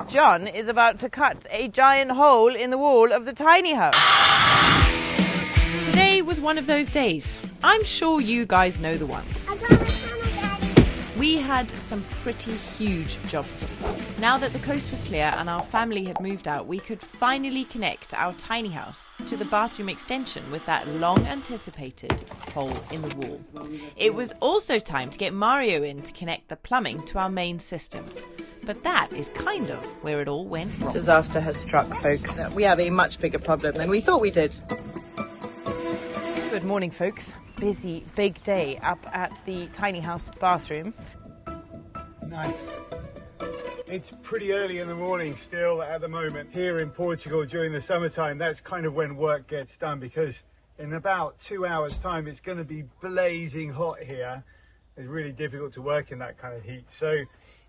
John is about to cut a giant hole in the wall of the tiny house. Today was one of those days. I'm sure you guys know the ones. We had some pretty huge jobs to do. Now that the coast was clear and our family had moved out, we could finally connect our tiny house to the bathroom extension with that long-anticipated hole in the wall. It was also time to get Mario in to connect the plumbing to our main systems. But that is kind of where it all went wrong. Disaster has struck, folks. We have a much bigger problem than we thought we did. Good morning, folks. Busy, big day up at the tiny house bathroom. Nice. It's pretty early in the morning still at the moment. Here in Portugal during the summertime, that's kind of when work gets done, because in about 2 hours time it's going to be blazing hot here. It's really difficult to work in that kind of heat. So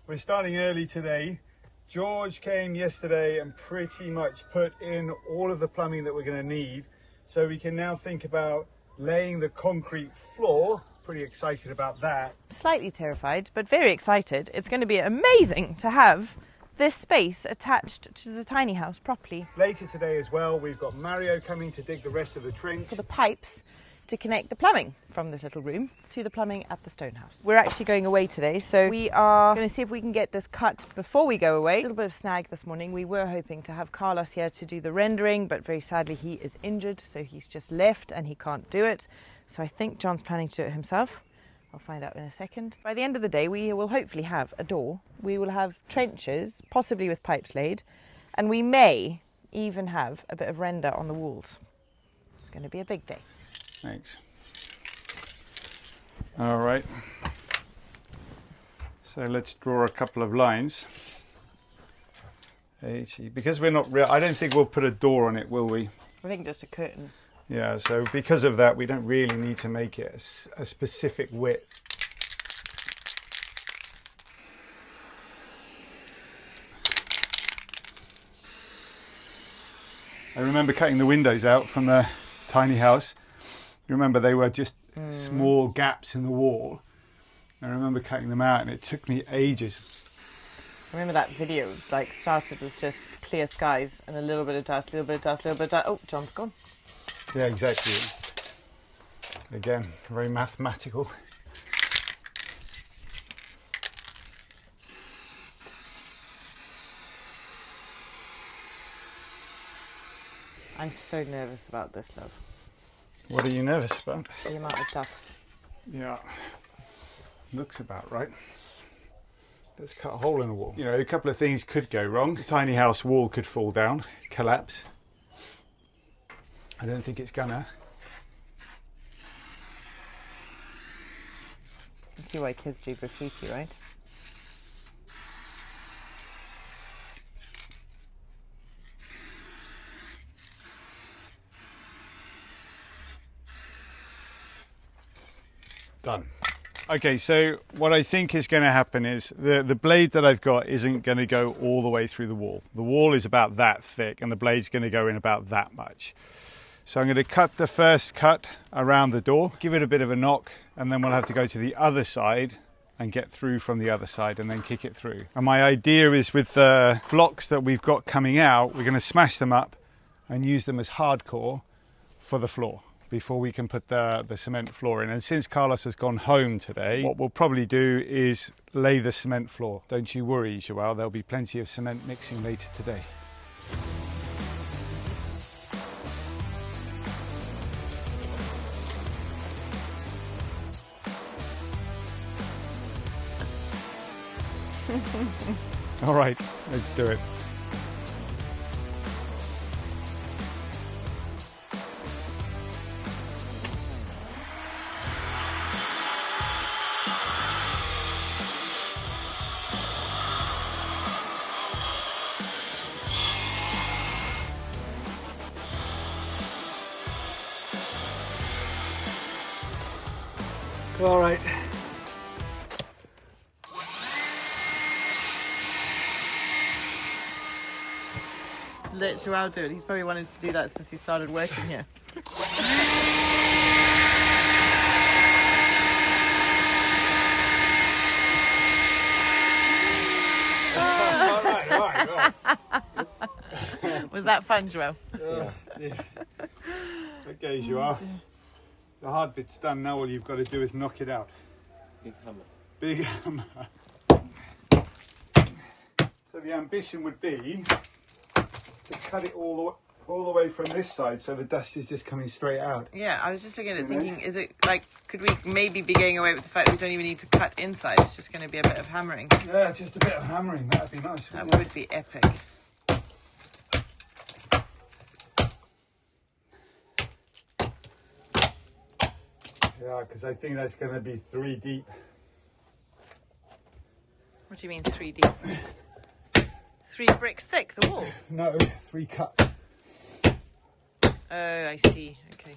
we're starting early today. George came yesterday and pretty much put in all of the plumbing that we're going to need. So we can now think about laying the concrete floor. Pretty excited about that. Slightly terrified, but very excited. It's going to be amazing to have this space attached to the tiny house properly. Later today as well, we've got Mario coming to dig the rest of the trench. For the pipes to connect the plumbing from this little room to the plumbing at the stone house. We're actually going away today, so we are going to see if we can get this cut before we go away. A little bit of snag this morning. We were hoping to have Carlos here to do the rendering, but very sadly he is injured, so he's just left and he can't do it. So I think John's planning to do it himself. I'll find out in a second. By the end of the day, we will hopefully have a door. We will have trenches, possibly with pipes laid, and we may even have a bit of render on the walls. It's going to be a big day. Thanks. All right. So let's draw a couple of lines. Because we're not I don't think we'll put a door on it, will we? I think just a curtain. Yeah, so because of that, we don't really need to make it a specific width. I remember cutting the windows out from the tiny house. You remember they were just small gaps in the wall. I remember cutting them out and it took me ages. I remember that video, like, started with just clear skies and a little bit of dust, little bit of dust, little bit of dust. Oh, John's gone. Yeah, exactly. Again, very mathematical. I'm so nervous about this, love. What are you nervous about? The amount of dust. Yeah, looks about right. Let's cut a hole in the wall. You know, a couple of things could go wrong. The tiny house wall could fall down, collapse. I don't think it's gonna. You see why kids do graffiti, right? Done. Okay, so what I think is going to happen is the blade that I've got isn't going to go all the way through the wall. The wall is about that thick and the blade's going to go in about that much. So I'm going to cut the first cut around the door, give it a bit of a knock, and then we'll have to go to the other side and get through from the other side and then kick it through. And my idea is with the blocks that we've got coming out, we're going to smash them up and use them as hardcore for the floor before we can put the cement floor in. And since Carlos has gone home today, what we'll probably do is lay the cement floor. Don't you worry, Joelle, there'll be plenty of cement mixing later today. All right, let's do it. All right. Let Joel do it. He's probably wanted to do that since he started working here. All right. Was that fun, Joel? Yeah. Okay, as you are. The hard bit's done. Now all you've got to do is knock it out. Big hammer. Big hammer. So the ambition would be to cut it all the way from this side, so the dust is just coming straight out. Yeah, I was just looking at it thinking, is it like, could we maybe be going away with the fact that we don't even need to cut inside? It's just going to be a bit of hammering. Yeah, just a bit of hammering. That'd be nice. That would be epic. Yeah, because I think that's going to be 3 deep. What do you mean 3 deep? 3 bricks thick, the wall? No, 3 cuts. Oh, I see. Okay.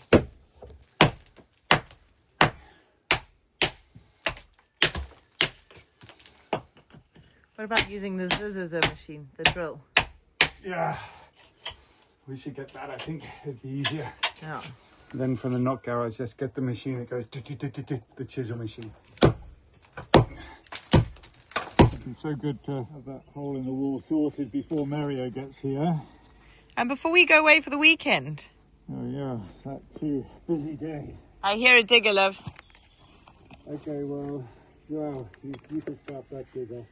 What about using the scissors machine, the drill? Yeah, we should get that. I think it'd be easier. Yeah. Then from the knock garage, just get the machine that goes the chisel machine. It's so good to have that hole in the wall sorted before Mario gets here. And before we go away for the weekend. Oh yeah, that too. Busy day. I hear a digger, love. Okay, well, Joel, you can start that digger.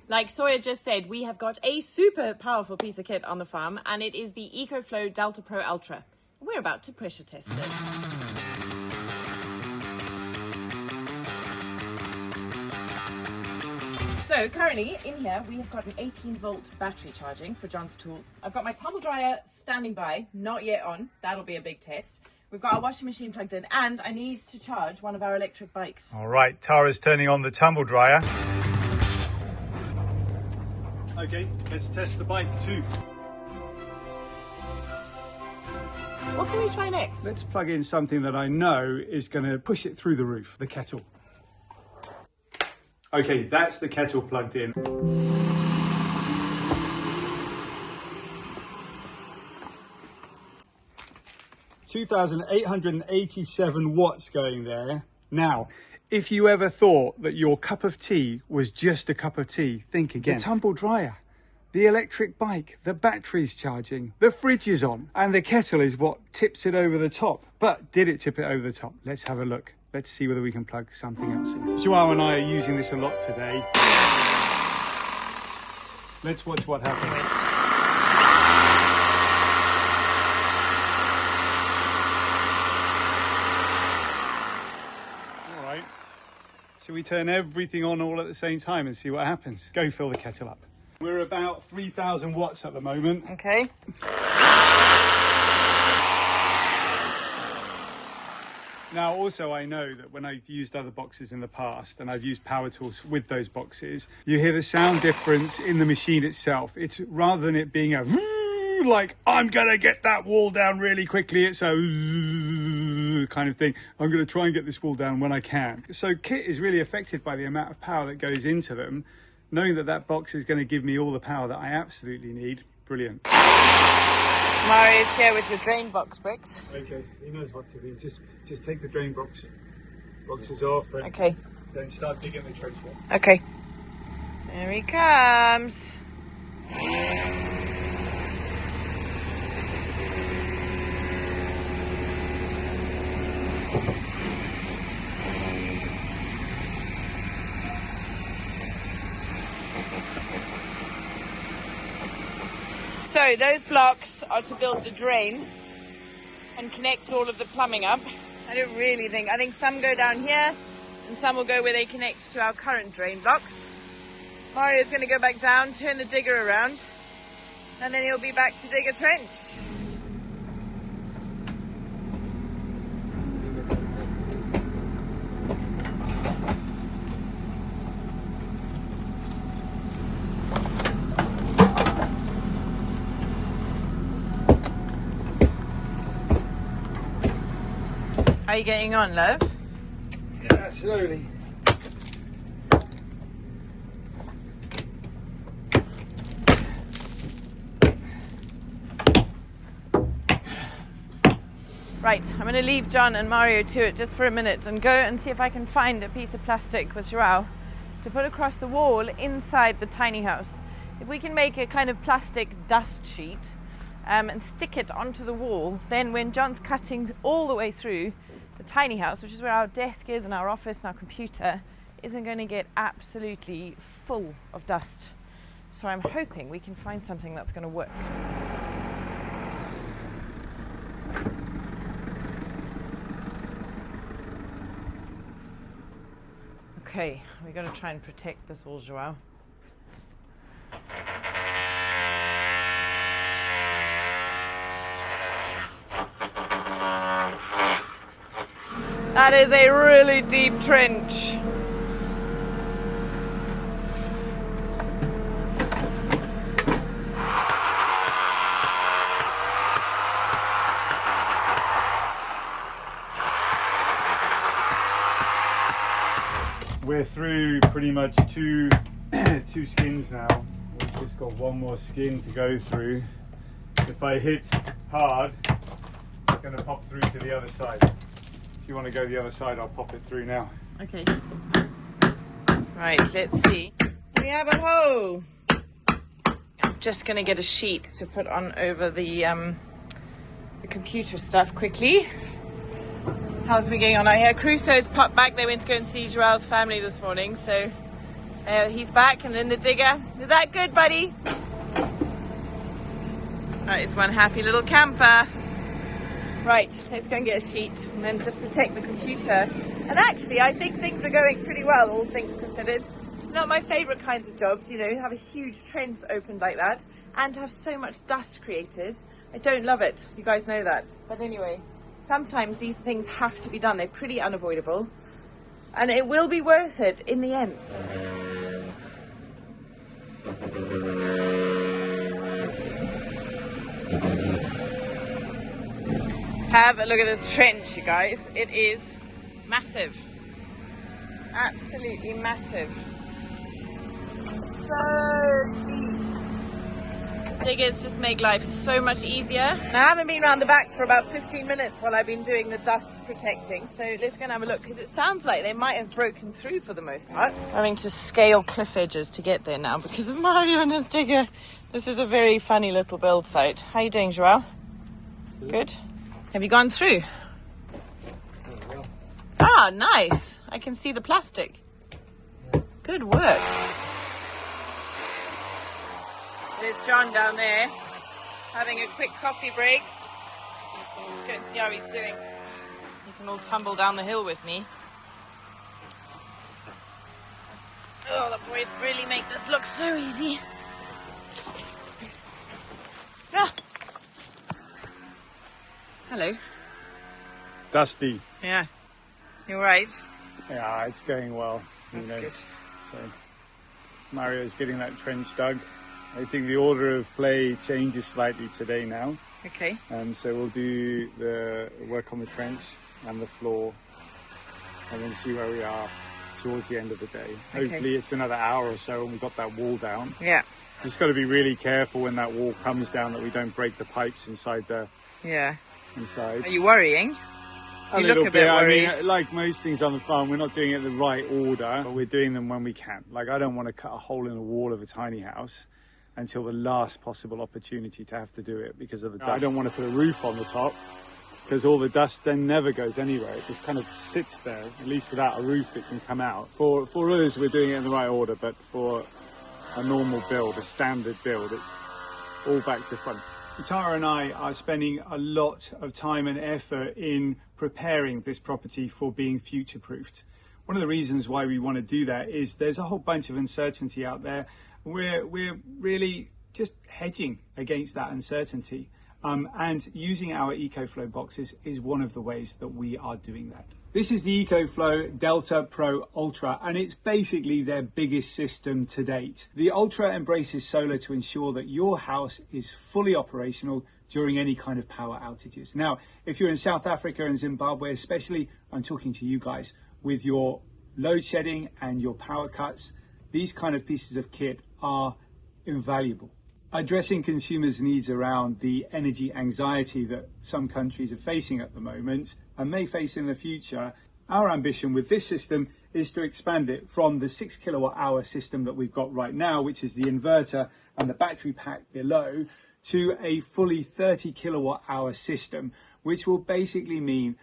Like Sawyer just said, we have got a super powerful piece of kit on the farm, and it is the EcoFlow Delta Pro Ultra. We're about to pressure test it. So currently in here we have got an 18-volt battery charging for John's tools. I've got my tumble dryer standing by, not yet on. That'll be a big test. We've got our washing machine plugged in, and I need to charge one of our electric bikes. All right, Tara's turning on the tumble dryer. Okay, let's test the bike too. What can we try next? Let's plug in something that I know is going to push it through the roof, the kettle. Okay, that's the kettle plugged in. (2,887 watts going there. Now, if you ever thought that your cup of tea was just a cup of tea, think again. The tumble dryer, the electric bike, the battery's charging, the fridge is on, and the kettle is what tips it over the top. But did it tip it over the top? Let's have a look. Let's see whether we can plug something else in. Joao and I are using this a lot today. Let's watch what happens. Shall we turn everything on all at the same time and see what happens? Go fill the kettle up. We're about 3,000 watts at the moment. Okay. Now, also, I know that when I've used other boxes in the past and I've used power tools with those boxes, you hear the sound difference in the machine itself. It's rather than it being a like, I'm going to get that wall down really quickly, it's a kind of thing. I'm going to try and get this wall down when I can. So kit is really affected by the amount of power that goes into them. Knowing that that box is going to give me all the power that I absolutely need, brilliant. Mario's here with your drain box bricks. Okay, he knows what to do. Just take the drain boxes off and okay. Then start digging the trench wall. Okay. There he comes. So those blocks are to build the drain and connect all of the plumbing up. I think some go down here and some will go where they connect to our current drain blocks. Mario's going to go back down, turn the digger around, and then he'll be back to dig a trench. How are you getting on, love? Yeah, slowly. Right, I'm going to leave John and Mario to it just for a minute and go and see if I can find a piece of plastic with Joao to put across the wall inside the tiny house. If we can make a kind of plastic dust sheet and stick it onto the wall, then when John's cutting all the way through the tiny house, which is where our desk is and our office and our computer, isn't going to get absolutely full of dust. So I'm hoping we can find something that's going to work. Okay, we've got to try and protect this wall, Joao. That is a really deep trench. We're through pretty much two skins now. We've just got one more skin to go through. If I hit hard, it's going to pop through to the other side. If you want to go the other side, I'll pop it through now. Okay. Right, let's see. We have a hole. I'm just going to get a sheet to put on over the computer stuff quickly. How's we getting on out here? Crusoe's popped back. They went to go and see Joao's family this morning, so he's back and in the digger. Is that good, buddy? That is one happy little camper. Right, let's go and get a sheet and then just protect the computer. And actually, I think things are going pretty well, all things considered. It's not my favourite kinds of jobs, you know, to have a huge trench opened like that and to have so much dust created. I don't love it. You guys know that. But anyway, sometimes these things have to be done. They're pretty unavoidable. And it will be worth it in the end. Have a look at this trench, you guys. It is massive. Absolutely massive. So deep. Diggers just make life so much easier. And I haven't been around the back for about 15 minutes while I've been doing the dust protecting. So let's go and have a look, because it sounds like they might have broken through for the most part. Having to scale cliff edges to get there now because of Mario and his digger. This is a very funny little build site. How are you doing, Joao? Good. Have you gone through? Ah, nice. I can see the plastic. Good work. There's John down there having a quick coffee break. Let's go and see how he's doing. You can all tumble down the hill with me. Oh, the boys really make this look so easy. Ah. Hello. Dusty. Yeah. You're right. Yeah, it's going well. That's good. So Mario's getting that trench dug. I think the order of play changes slightly today now. Okay. So we'll do the work on the trench and the floor and then see where we are towards the end of the day. Okay. Hopefully it's another hour or so and we've got that wall down. Yeah. Just got to be really careful when that wall comes down that we don't break the pipes inside the... Yeah. Inside. Are you worrying? A You little look a bit bit. worried. I mean, like most things on the farm, we're not doing it in the right order, but we're doing them when we can. Like, I don't want to cut a hole in the wall of a tiny house until the last possible opportunity to have to do it because of the dust. I don't want to put a roof on the top because all the dust then never goes anywhere. It just kind of sits there. At least without a roof, it can come out. For us, we're doing it in the right order, but for a normal build, a standard build, it's all back to front. Tara and I are spending a lot of time and effort in preparing this property for being future-proofed. One of the reasons why we want to do that is there's a whole bunch of uncertainty out there. We're really just hedging against that uncertainty. And using our EcoFlow boxes is one of the ways that we are doing that. This is the EcoFlow Delta Pro Ultra, and it's basically their biggest system to date. The Ultra embraces solar to ensure that your house is fully operational during any kind of power outages. Now, if you're in South Africa and Zimbabwe especially, I'm talking to you guys, with your load shedding and your power cuts, these kind of pieces of kit are invaluable. Addressing consumers' needs around the energy anxiety that some countries are facing at the moment and may face in the future, our ambition with this system is to expand it from the 6 kilowatt hour system that we've got right now, which is the inverter and the battery pack below, to a fully 30 kilowatt hour system, which will basically mean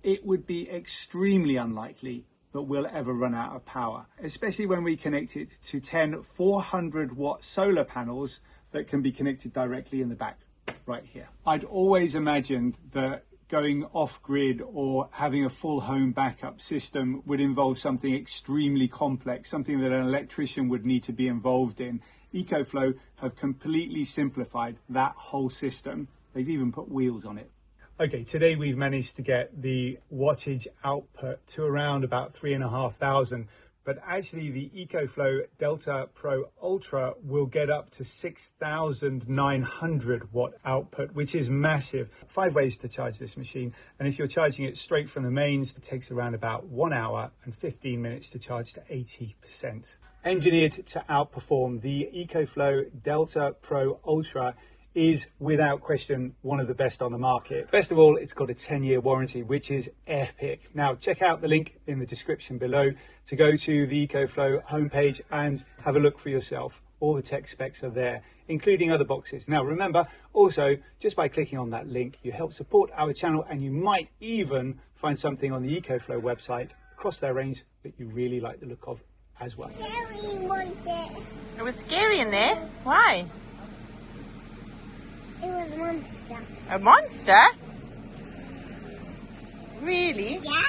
it would be extremely unlikely that we'll ever run out of power, especially when we connect it to 10 400-watt solar panels that can be connected directly in the back right here. I'd always imagined that going off-grid or having a full home backup system would involve something extremely complex, something that an electrician would need to be involved in. EcoFlow have completely simplified that whole system. They've even put wheels on it. Okay, today we've managed to get the wattage output to around about 3,500, but actually the EcoFlow Delta Pro Ultra will get up to 6,900 watt output, which is massive. 5 ways to charge this machine, and if you're charging it straight from the mains, it takes around about 1 hour and 15 minutes to charge to 80%. Engineered to outperform, the EcoFlow Delta Pro Ultra is without question one of the best on the market. Best of all, it's got a 10-year warranty, which is epic. Now, check out the link in the description below to go to the EcoFlow homepage and have a look for yourself. All the tech specs are there, including other boxes. Now, remember, also, just by clicking on that link, you help support our channel, and you might even find something on the EcoFlow website across their range that you really like the look of as well. It was scary in there. Why? It was a monster. A monster? Really? Yeah.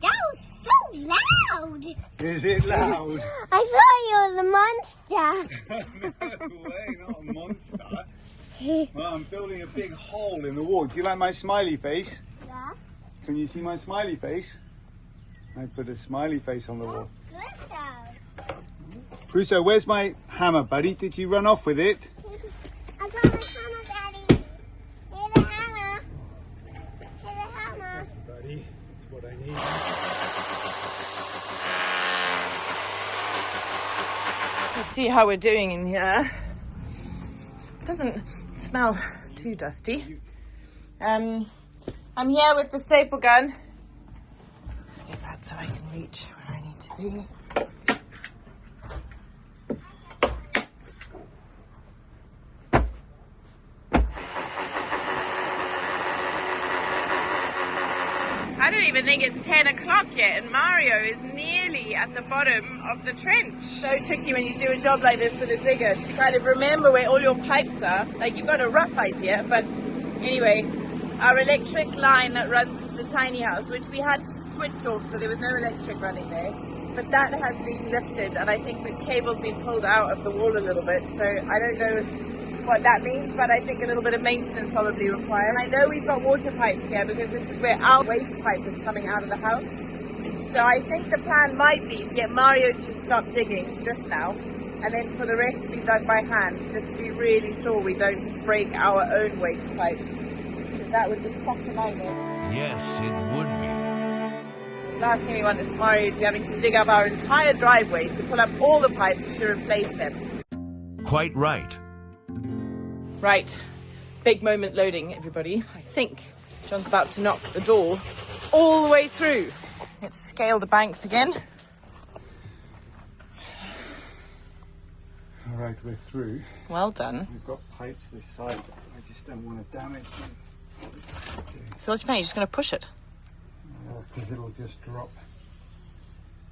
That was so loud. Is it loud? I thought it was a monster. No way, not a monster. Well, I'm building a big hole in the wall. Do you like my smiley face? Yeah. Can you see my smiley face? I put a smiley face on the wall. Crusoe. Crusoe, where's my hammer, buddy? Did you run off with it? I got my hammer, Daddy. Here's the hammer. Here's the hammer. Buddy, that's what I need. Let's see how we're doing in here. It doesn't smell too dusty. I'm here with the staple gun. Let's get that so I can reach where I need to be. I don't even think it's 10 o'clock yet, and Mario is nearly at the bottom of the trench. So tricky when you do a job like this with a digger to kind of remember where all your pipes are. Like, you've got a rough idea, but anyway, our electric line that runs into the tiny house, which we had switched off, so there was no electric running there, but that has been lifted, and I think the cable's been pulled out of the wall a little bit, so I don't know what that means, but I think a little bit of maintenance probably required. I know we've got water pipes here because this is where our waste pipe is coming out of the house. So I think the plan might be to get Mario to stop digging just now, and then for the rest to be dug by hand, just to be really sure we don't break our own waste pipe. Because that would be such a nightmare. Yes, it would be. Last thing we want is Mario to be having to dig up our entire driveway to pull up all the pipes to replace them. Quite right. Right, big moment loading, everybody. I think John's about to knock the door all the way through. Let's scale the banks again. All right, we're through. Well done. We've got pipes this side. I just don't want to damage them. So what's your plan? You're just going to push it? Because it'll just drop.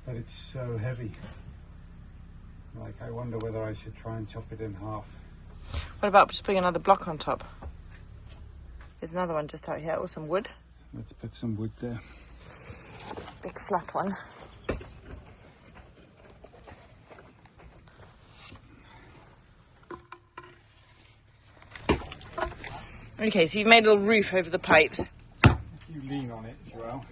But it's so heavy. Like, I wonder whether I should try and chop it in half. What about just putting another block on top? There's another one just out here, or some wood. Let's put some wood there. Big flat one. Okay, so you've made a little roof over the pipes. If you lean on it, Joel.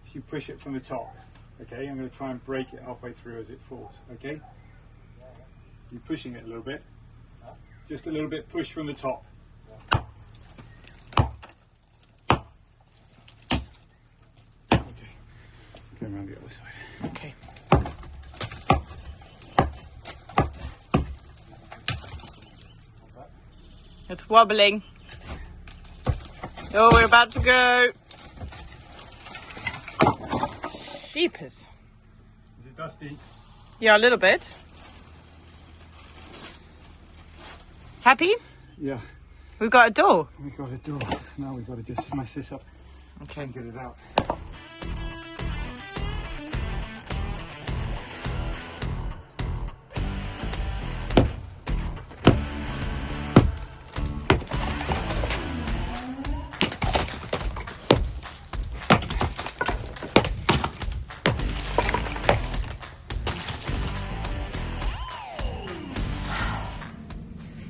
if you push it from the top. Okay, I'm going to try and break it halfway through as it falls. Okay, you're pushing it a little bit, just a little bit push from the top. Okay, go around the other side. Okay. It's wobbling. Oh, we're about to go. Sheepers. Is it dusty? Yeah, a little bit. Happy? Yeah. We've got a door. We've got a door. Now we've got to just smash this up Okay. and get it out.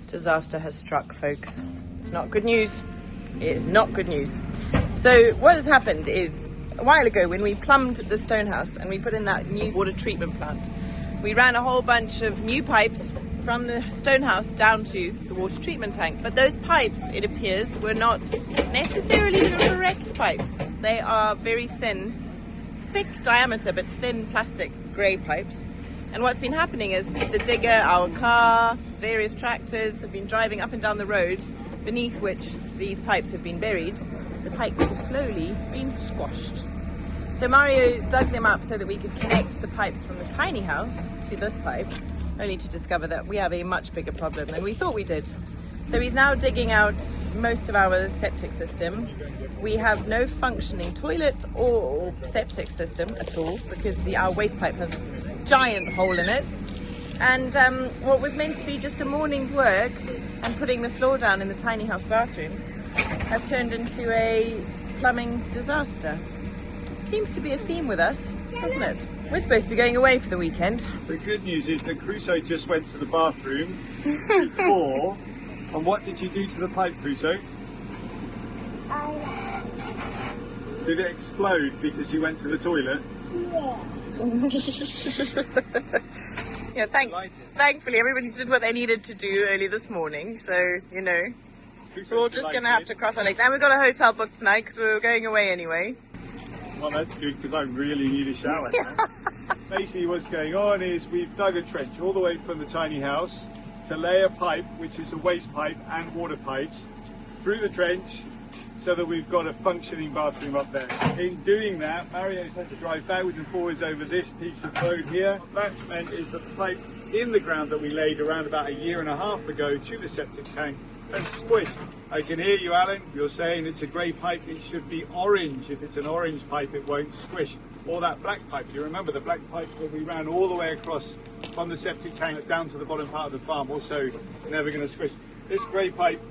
Disaster has struck, folks. It's not good news. It is not good news. So what has happened is, a while ago when we plumbed the stone house and we put in that new water treatment plant, we ran a whole bunch of new pipes from the stone house down to the water treatment tank. But those pipes, it appears, were not necessarily the correct pipes. They are very thin, thick diameter but thin plastic grey pipes. And what's been happening is the digger, our car, various tractors have been driving up and down the road beneath which these pipes have been buried. The pipes have slowly been squashed. So Mario dug them up so that we could connect the pipes from the tiny house to this pipe, only to discover that we have a much bigger problem than we thought we did. So he's now digging out most of our septic system. We have no functioning toilet or septic system at all because our waste pipe has giant hole in it, and what was meant to be just a morning's work and putting the floor down in the tiny house bathroom has turned into a plumbing disaster. Seems to be a theme with us, doesn't it? We're supposed to be going away for the weekend. The good news is that Crusoe just went to the bathroom before, and what did you do to the pipe, Crusoe? Did it explode because you went to the toilet? Yeah, thankfully everybody did what they needed to do early this morning, so you know we're all just going to have to cross our legs. And we've got a hotel booked tonight because we were going away anyway. Well, that's good because I really need a shower now. Basically what's going on is we've dug a trench all the way from the tiny house to lay a pipe, which is a waste pipe and water pipes, through the trench so that we've got a functioning bathroom up there. In doing that, Mario's had to drive backwards and forwards over this piece of road here. What that's meant is that the pipe in the ground that we laid around about 1.5 years ago to the septic tank has squished. I can hear you, Alan. You're saying it's a grey pipe, it should be orange. If it's an orange pipe, it won't squish. Or that black pipe. Do you remember the black pipe that we ran all the way across from the septic tank down to the bottom part of the farm? Also never going to squish. This grey pipe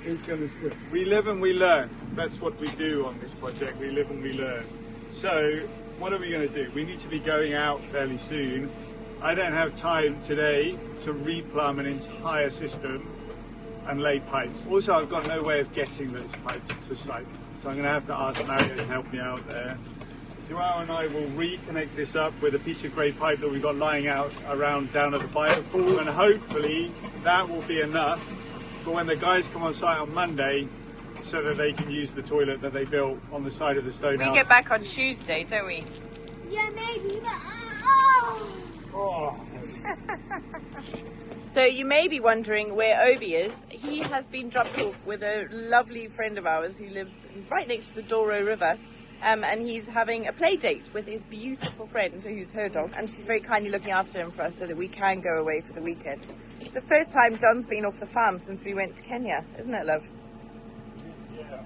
is going to squish. We live and we learn. That's what we do on this project. We live and we learn. So what are we going to do? We need to be going out fairly soon. I don't have time today to replumb an entire system and lay pipes. Also, I've got no way of getting those pipes to site. So I'm going to have to ask Mario to help me out there. Joao and I will reconnect this up with a piece of grey pipe that we've got lying out around down at the biopool, and hopefully that will be enough for when the guys come on site on Monday so that they can use the toilet that they built on the side of the stone house. We get back on Tuesday, don't we? Yeah, maybe. Oh. So you may be wondering where Obi is. He has been dropped off with a lovely friend of ours who lives right next to the Douro River. And he's having a play date with his beautiful friend who's her dog, and she's very kindly looking after him for us so that we can go away for the weekend. It's the first time John's been off the farm since we went to Kenya, isn't it, love? Yeah.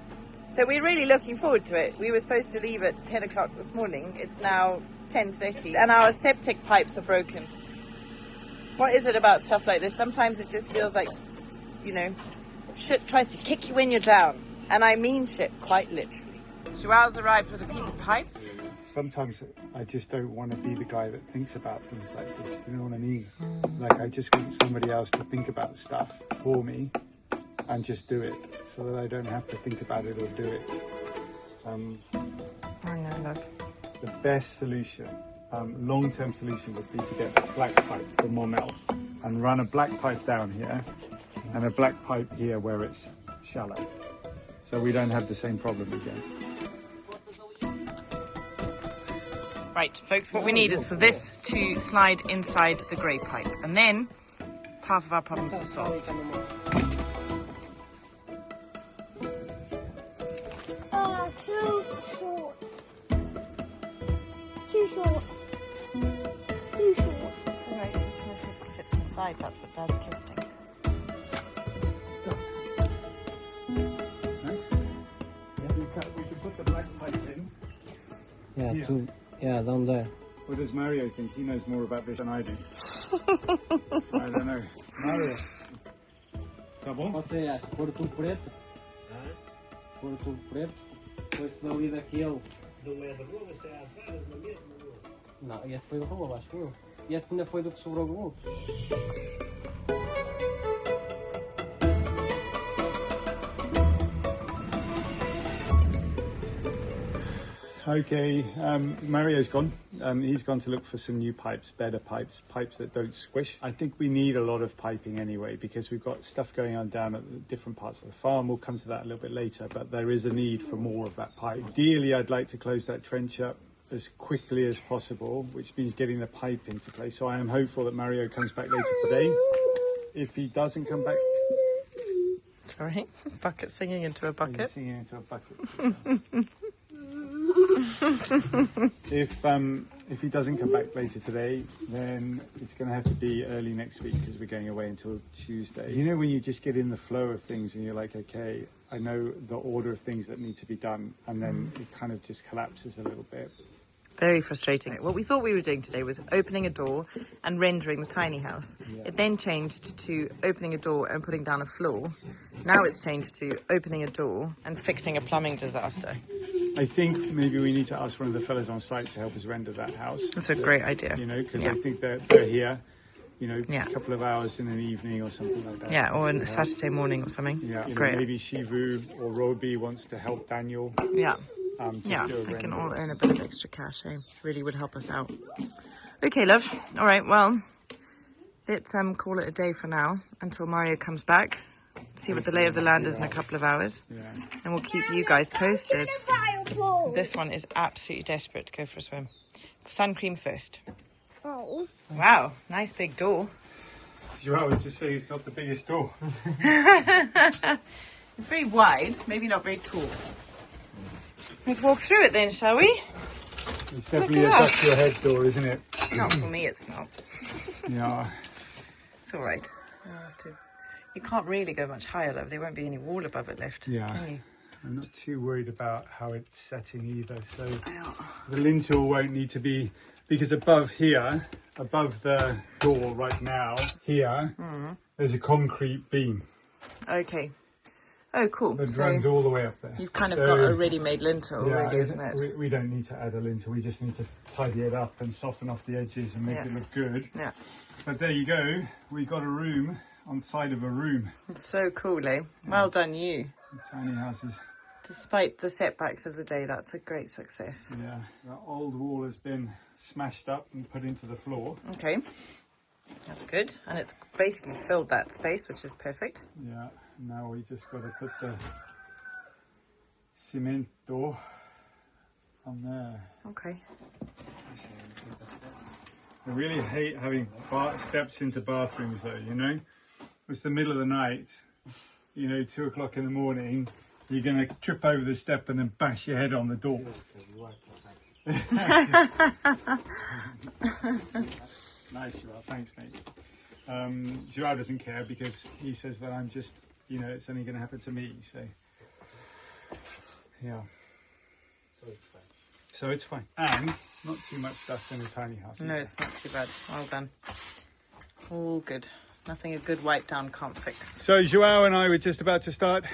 So we're really looking forward to it. We were supposed to leave at 10 o'clock this morning. It's now 10:30 and our septic pipes are broken. What is it about stuff like this? Sometimes it just feels like, you know, shit tries to kick you when you're down. And I mean shit, quite literally. Joao's arrived with a piece of pipe. Sometimes I just don't want to be the guy that thinks about things like this. You know what I mean? Like, I just want somebody else to think about stuff for me and just do it so that I don't have to think about it or do it. I know, love. The best solution, long-term solution, would be to get a black pipe from Mormel and run a black pipe down here and a black pipe here where it's shallow, so we don't have the same problem again. Right, folks, what we need is for this to slide inside the grey pipe, and then half of our problems are solved. Oh, too short. Too short. Too short. Right, we'll see if it fits inside. That's what Dad's testing. We could put the black pipe in. Yeah, Yeah. yeah, down there. What does Mario think? He knows more about this than I do. I don't know. Mario. Tá bom? Você acha? Pôr tudo preto? Pôr tudo preto? Depois se não ir daquele. Não é da rua, você é às varas na mesma rua? Não, este foi da rua, acho eu. Este ainda foi do que sobrou do outro. Okay, Mario's gone. He's gone to look for some new pipes, better pipes, pipes that don't squish. I think we need a lot of piping anyway because we've got stuff going on down at the different parts of the farm. We'll come to that a little bit later, but there is a need for more of that pipe. Ideally, I'd like to close that trench up as quickly as possible, which means getting the pipe into place. So I am hopeful that Mario comes back later today. If he doesn't come back... Sorry, bucket singing into a You're bucket. singing into a bucket. If he doesn't come back later today, then it's going to have to be early next week because we're going away until Tuesday. You know, when you just get in the flow of things and you're like, okay, I know the order of things that need to be done, and then it kind of just collapses a little bit. Very frustrating. What we thought we were doing today was opening a door and rendering the tiny house. Yeah. It then changed to opening a door and putting down a floor. Now it's changed to opening a door and fixing a plumbing disaster. I think maybe we need to ask one of the fellas on site to help us render that house. That's a great idea. You know, because Yeah. I think they're here, you know, Yeah. a couple of hours in an evening or something like that. Yeah, or on a Saturday morning or something. Yeah, you know, Great. maybe Shivu or Roby wants to help Daniel. Yeah. Just Yeah, do a we can render. all earn a bit of extra cash, eh? Really would help us out. Okay, love. All right, well, let's call it a day for now until Mario comes back. See what the lay of the land is in a couple of hours. Yeah. And we'll keep you guys posted. Fireball. This one is absolutely desperate to go for a swim. Sun cream first. Oh. Wow, nice big door. Joao was just saying it's not the biggest door. It's very wide, maybe not very tall. Let's walk through it then, shall we? It's definitely a Look at duck your head door, isn't it? Not for me, it's not. Yeah. It's all right. You can't really go much higher, love. There won't be any wall above it left, Yeah. can you? I'm not too worried about how it's setting either. So the lintel won't need to be, because above here, above the door right now, here, there's a concrete beam Okay. Oh, cool. that So runs all the way up there. you've kind of So, got a ready-made lintel, yeah, really, isn't it? We don't need to add a lintel. We just need to tidy it up and soften off the edges and make Yeah. it look good. Yeah. But there you go. We got a room on the side of a room. It's so cool, eh? Well done, you. Tiny houses. Despite the setbacks of the day, that's a great success. Yeah. The old wall has been smashed up and put into the floor. Okay. That's good. And it's basically filled that space, which is perfect. Yeah. Now we just got to put the cement door on there. Okay. I really hate having steps into bathrooms though, you know? It's the middle of the night, you know, 2 o'clock in the morning, you're going to trip over the step and then bash your head on the door. Nice, Joao. Thanks, mate. Joao doesn't care because he says that I'm just, you know, it's only going to happen to me, so... Yeah. So it's fine. And not too much dust in a tiny house. No, either. it's not too bad. Well done. All good. Nothing a good wipe down can't fix. So Joao and I were just about to start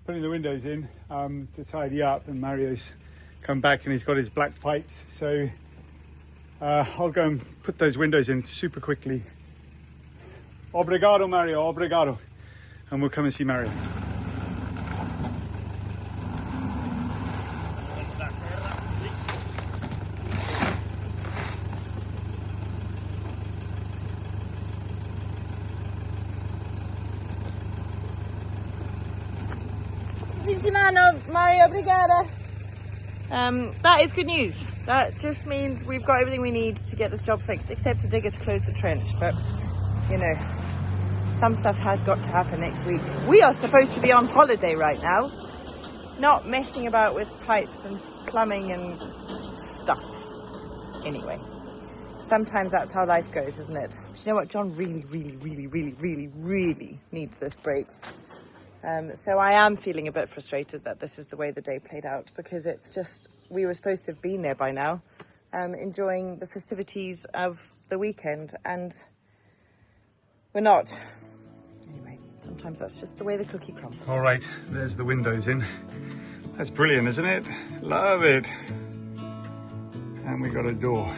putting the windows in to tidy up, and Mario's come back and he's got his black pipes. So I'll go and put those windows in super quickly. Obrigado, Mario, obrigado. And we'll come and see Mario. settimana, Mario, obrigada. That is good news. That just means we've got everything we need to get this job fixed, except a digger to close the trench. But, you know, some stuff has got to happen next week. We are supposed to be on holiday right now, not messing about with pipes and plumbing and stuff. Anyway, sometimes that's how life goes, isn't it? But you know what? John really needs this break. So I am feeling a bit frustrated that this is the way the day played out, because it's just, we were supposed to have been there by now, enjoying the festivities of the weekend, and we're not. Anyway, sometimes that's just the way the cookie crumbles. All right, there's the windows in. That's brilliant, isn't it? Love it. And we got a door.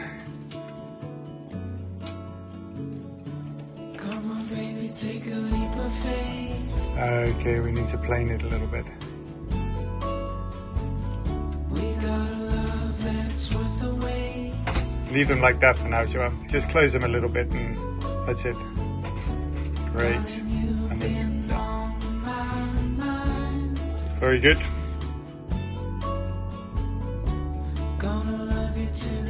Come on, baby, take a leap of faith. Okay, we need to plane it a little bit. We got a love that's worth the wait. Leave them like that for now, Joanne. Just close them a little bit and that's it. Great. And then, very good. Gonna love you to the